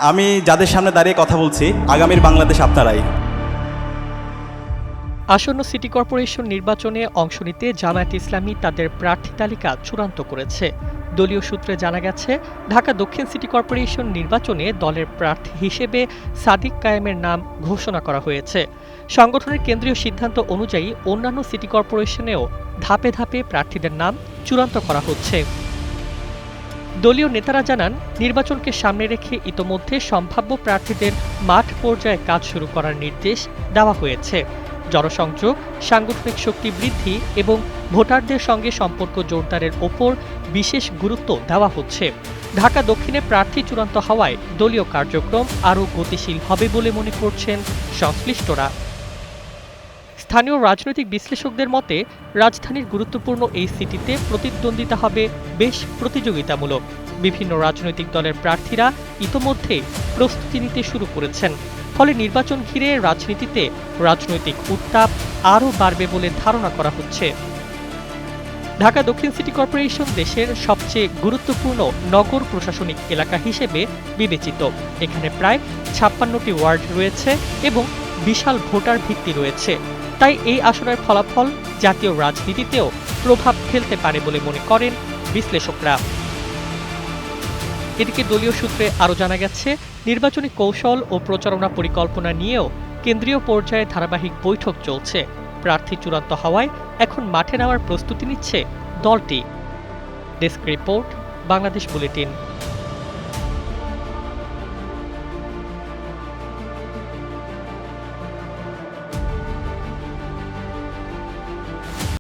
আমি যাদের সামনে দাঁড়িয়ে কথা বলছি, আগামীর বাংলাদেশ আপনারাই। আসন্ন সিটি কর্পোরেশন নির্বাচনে অংশ নিতে জামায়াত ইসলামী তাদের প্রার্থী তালিকা চূড়ান্ত করেছে। দলীয় সূত্রে জানা গেছে, ঢাকা দক্ষিণ সিটি কর্পোরেশন নির্বাচনে দলের প্রার্থী হিসেবে সাদিক কায়েমের নাম ঘোষণা করা হয়েছে। সংগঠনের কেন্দ্রীয় সিদ্ধান্ত অনুযায়ী অন্যান্য সিটি কর্পোরেশনেও ধাপে ধাপে প্রার্থীদের নাম চূড়ান্ত করা হচ্ছে। দলীয় নেতারা জানান, নির্বাচনকে সামনে রেখে ইতোমধ্যে সম্ভাব্য প্রার্থীদের মাঠ পর্যায়ে কাজ শুরু করার নির্দেশ দেওয়া হয়েছে। জনসংযোগ, সাংগঠনিক শক্তি বৃদ্ধি এবং ভোটারদের সঙ্গে সম্পর্ক জোরদারের ওপর বিশেষ গুরুত্ব দেওয়া হচ্ছে। ঢাকা দক্ষিণে প্রার্থী চূড়ান্ত হওয়ায় দলীয় কার্যক্রম আরও গতিশীল হবে বলে মনে করছেন সংশ্লিষ্টরা। স্থানীয় রাজনৈতিক বিশ্লেষকদের মতে, রাজধানীর গুরুত্বপূর্ণ এই সিটিতে প্রতিদ্বন্দ্বিতা হবে বেশ প্রতিযোগিতামূলক। বিভিন্ন রাজনৈতিক দলের প্রার্থীরা ইতোমধ্যে প্রস্তুতি নিতে শুরু করেছেন। ফলে নির্বাচন ঘিরে রাজনীতিতে রাজনৈতিক উত্তাপ আরও বাড়বে বলে ধারণা করা হচ্ছে। ঢাকা দক্ষিণ সিটি কর্পোরেশন দেশের সবচেয়ে গুরুত্বপূর্ণ নগর প্রশাসনিক এলাকা হিসেবে বিবেচিত। এখানে প্রায় ৫৬টি ওয়ার্ড রয়েছে এবং বিশাল ভোটার ভিত্তি রয়েছে। তাই এই আসনের ফলাফল জাতীয় রাজনীতিতেও প্রভাব ফেলতে পারে বলে মনে করেন বিশ্লেষকরা। এদিকে দলীয় সূত্রে আরও জানা গেছে, নির্বাচনী কৌশল ও প্রচারণা পরিকল্পনা নিয়েও কেন্দ্রীয় পর্যায়ে ধারাবাহিক বৈঠক চলছে। প্রার্থী চূড়ান্ত হওয়ায় এখন মাঠে নামার প্রস্তুতি নিচ্ছে দলটি। Desk report, Bangladesh bulletin.